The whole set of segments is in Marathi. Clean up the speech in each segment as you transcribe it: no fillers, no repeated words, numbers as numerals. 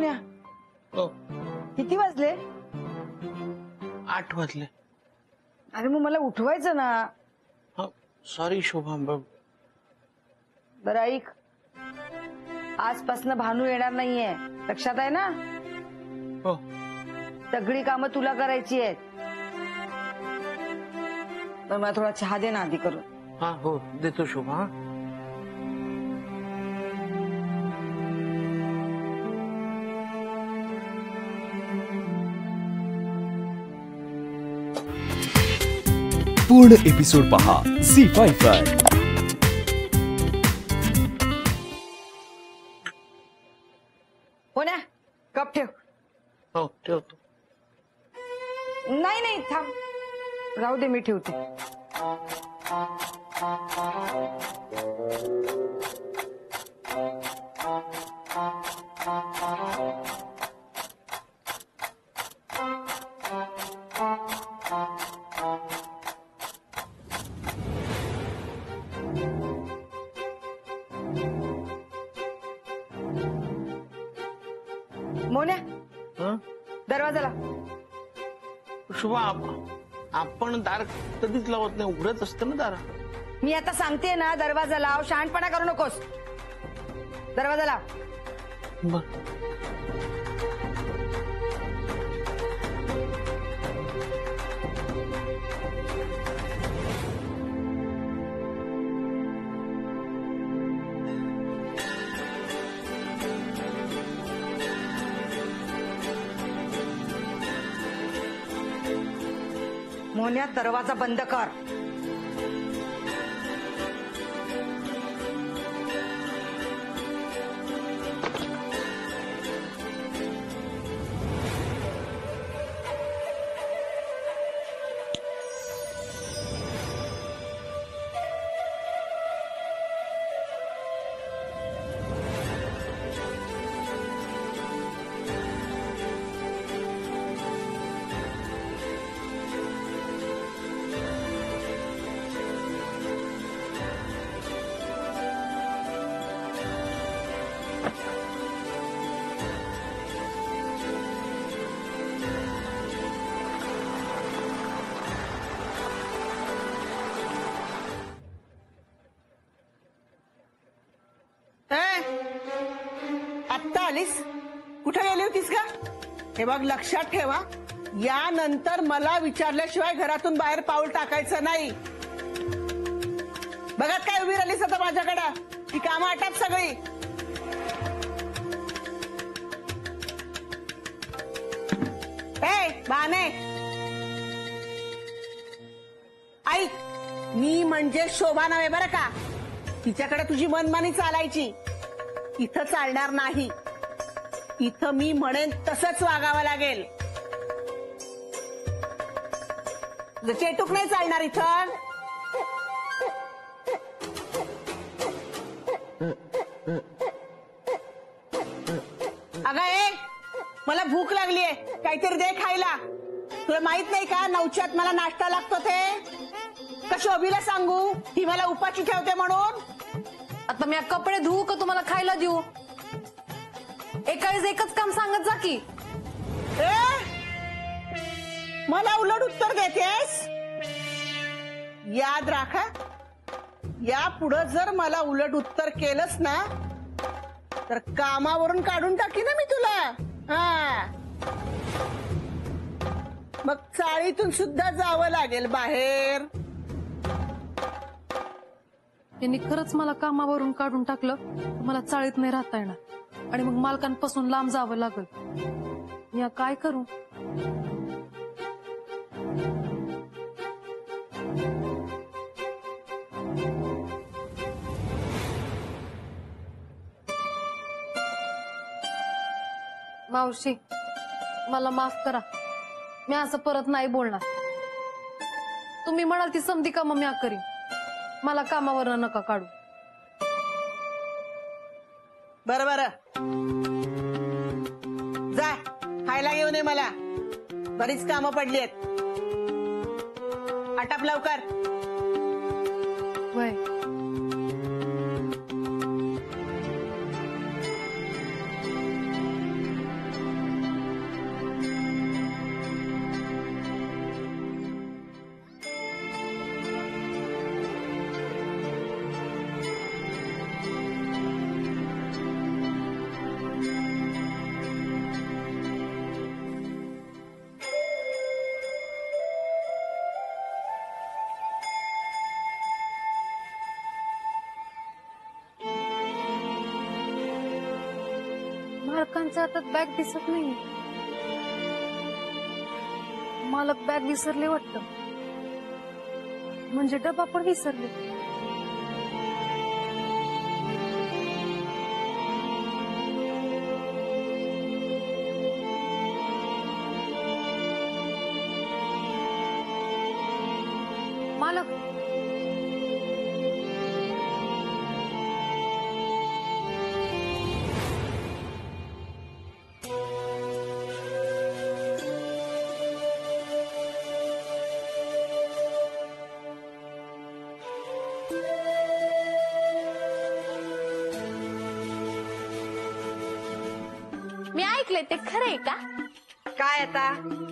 मोन्या, हो किती वाजले? 8 वाजले. अरे मग मला उठवायचं ना. सॉरी शोभा. बरं ऐक, आजपासून भानू येणार नाहीये, लक्षात आहे ना? हो. सगळी कामं तुला करायची आहेत. तर मला थोडा चहा दे ना आधी करून. हा हो देतो शोभा. पूर्ण एपिसोड पहा झी5 वर. मोन्या, कप ठेव. हो ठेवतो. नाही नाही थांब, राहू दे, मी ठेवते. मोन्या, दरवाजा लाव. शोभा आपण दार कधीच लावत नाही, उघडत असतं ना दार. मी आता सांगते ना, दरवाजा लाव. शहाणपणा करू नकोस. दरवाजा लाव. बर. मोन्या, दरवाजा बंद कर. आत्ता आलीस? कुठे गेली होतीस का? हे बघ, लक्षात ठेवा, यानंतर मला विचारल्याशिवाय घरातून बाहेर पाऊल टाकायचं नाही. बघत काय उभी राहिलीस आता माझ्याकडं? ती कामं आटाप सगळी. बहाने ऐक, मी म्हणजे शोभा नव्हे बरं का. तिच्याकडे तुझी मनमानी चालायची. इथं चालणार नाही. इथं मी म्हणेन तसंच वागावं लागेल. चेटूक नाही चालणार इथं. अगं मला भूक लागलीये, काहीतरी दे खायला. तुला माहित नाही का, 9च्यात मला नाश्ता लागतो ते. का शोभीला सांगू ती मला उपाशी ठेवते म्हणून? आता मी कपडे धुवू का तुम्हाला खायला देऊ? एकाच एकच काम सांगत जा की. मला उलट उत्तर देतेस? याद राखा, या पुढे जर मला उलट उत्तर केलंस ना, तर कामावरून काढून टाकी ना मी तुला. मग चाळीतून सुद्धा जावं लागेल बाहेर. यांनी खरंच मला कामावरून काढून टाकलं, मला चाळीत नाही राहता येणार आणि मग मालकांपासून लांब जावं लागल. मी काय करू? मावशी, मला माफ करा. मी असं परत नाही बोलणार. तुम्ही म्हणाल ती समधी कामं मी करीन. मला कामावर नका काढू. बरं बरं, जा खायला घेऊन ये मला. बरीच कामं पडली आहेत. आटाप लवकर. वय मालकांच्या हातात बॅग दिसत नाही. मालक बॅग विसरले वाटतं. म्हणजे डबा पण विसरले. मालक, मी ऐकलंय ते खरंय का? काय आता?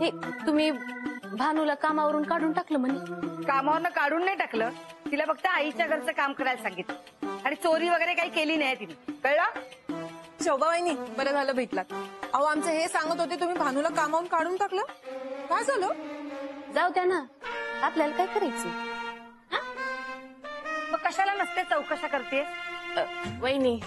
हे तुम्ही भानूला कामावरून काढून टाकलं म्हणे. कामावरनं काढून नाही टाकलं, तिला फक्त आईच्या घरचं काम करायला सांगितलं आणि चोरी वगैरे काही केली नाही तिने. कळलं? शोभावाहिनी, बरं झालं भेटलात. अहो आमचे हे सांगत होते तुम्ही भानूला कामावून काढून टाकलं. काय झालं? जाऊ द्या ना, आपल्याला काय करायचं? मग कशाला नसते चौकशा करते? वहिनी,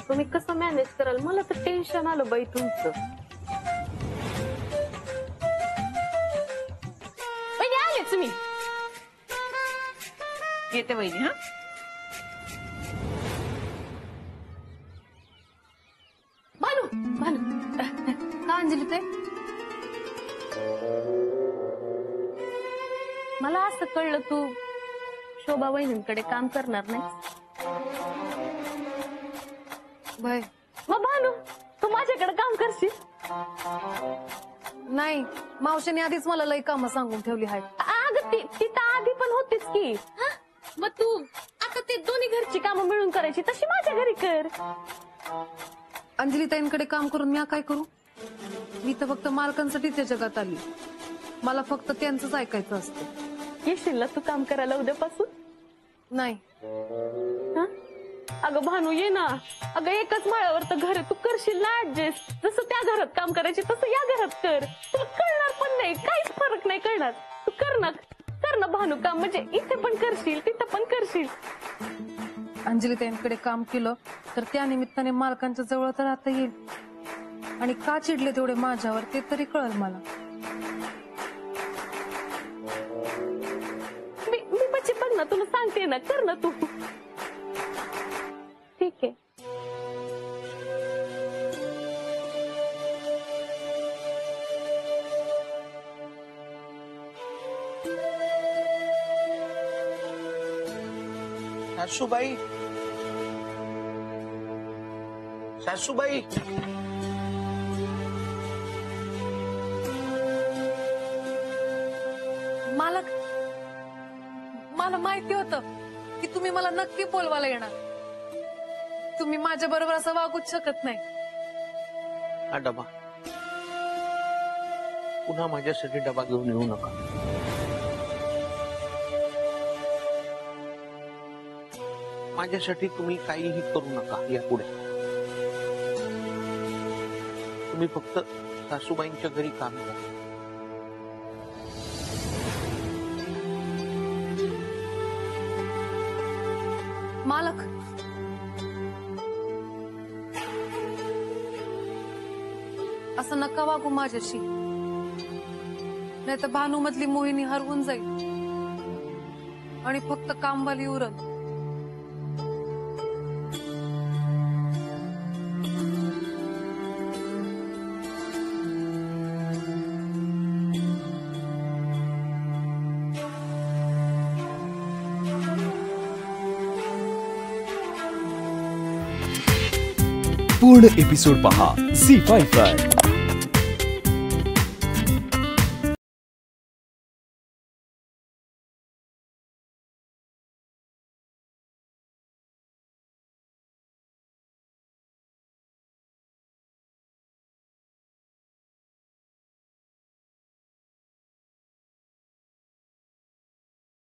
तुम्ही कसं मॅनेज कराल? मला तर टेन्शन आलं बाई तुमचं. वहिनी आले तुम्ही. येते वहिनी. हा, भानू भानू का अंजली ते? मला असं कळलं तू शोभा वहिनींकडे काम करणार नाही. बाय. मग भानू, तू माझ्याकडे काम करशील? नाही, मावशीने आधीच मला लई कामं सांगून ठेवली आहेत. अगं ती तर आधी पण होतीच की. मग तू आता ते दोन्ही घरची कामं मिळून करायची, तशी माझ्या घरी कर. अंजली ताईंकडे काम करून मी काय करू? मी तर फक्त मालकांसाठी त्या जगात आली. मला फक्त त्यांचंच ऐकायचं असतं. येशील ना तू काम करायला उद्यापासून? नाही. हं? अगं भानू ये ना. अगं एकच माळ्यावर तर घर आहे, तू करशील ना ऍडजस्ट? जसं त्या घरात काम करायचे तसं या घरात कर. तुला कळणार पण नाही, काहीच फरक नाही कळणार. तू कर ना भानू काम, म्हणजे इथे पण करशील तिथे पण करशील. अंजली ताईंकडे काम केलं तर त्या निमित्ताने मालकांच्या जवळ तर राहता येईल. आणि का चिडले तेवढे माझ्यावर ते तरी कळेल मला. मी बच्ची बघ ना, तुला सांगते ना, कर ना तू. ठीक आहे. सासूबाई, सासूबाई, मालक, मला माहिती होतं की तुम्ही मला नक्की बोलवायला येणार. तुम्ही माझ्या बरोबर असं वागूच शकत नाही. हा डबा पुन्हा माझ्यासाठी डबा घेऊन येऊ नका. माझ्यासाठी तुम्ही काहीही करू नका यापुढे. तुम्ही फक्त सासूबाईंच्या घरी काम करा. मालक, असं नका वागू माझ्याशी, नाही तर भानू मधली मोहिनी हरवून जाईल आणि फक्त कामवाली उरल. पूर्ण एपिसोड पहा झी5 वर.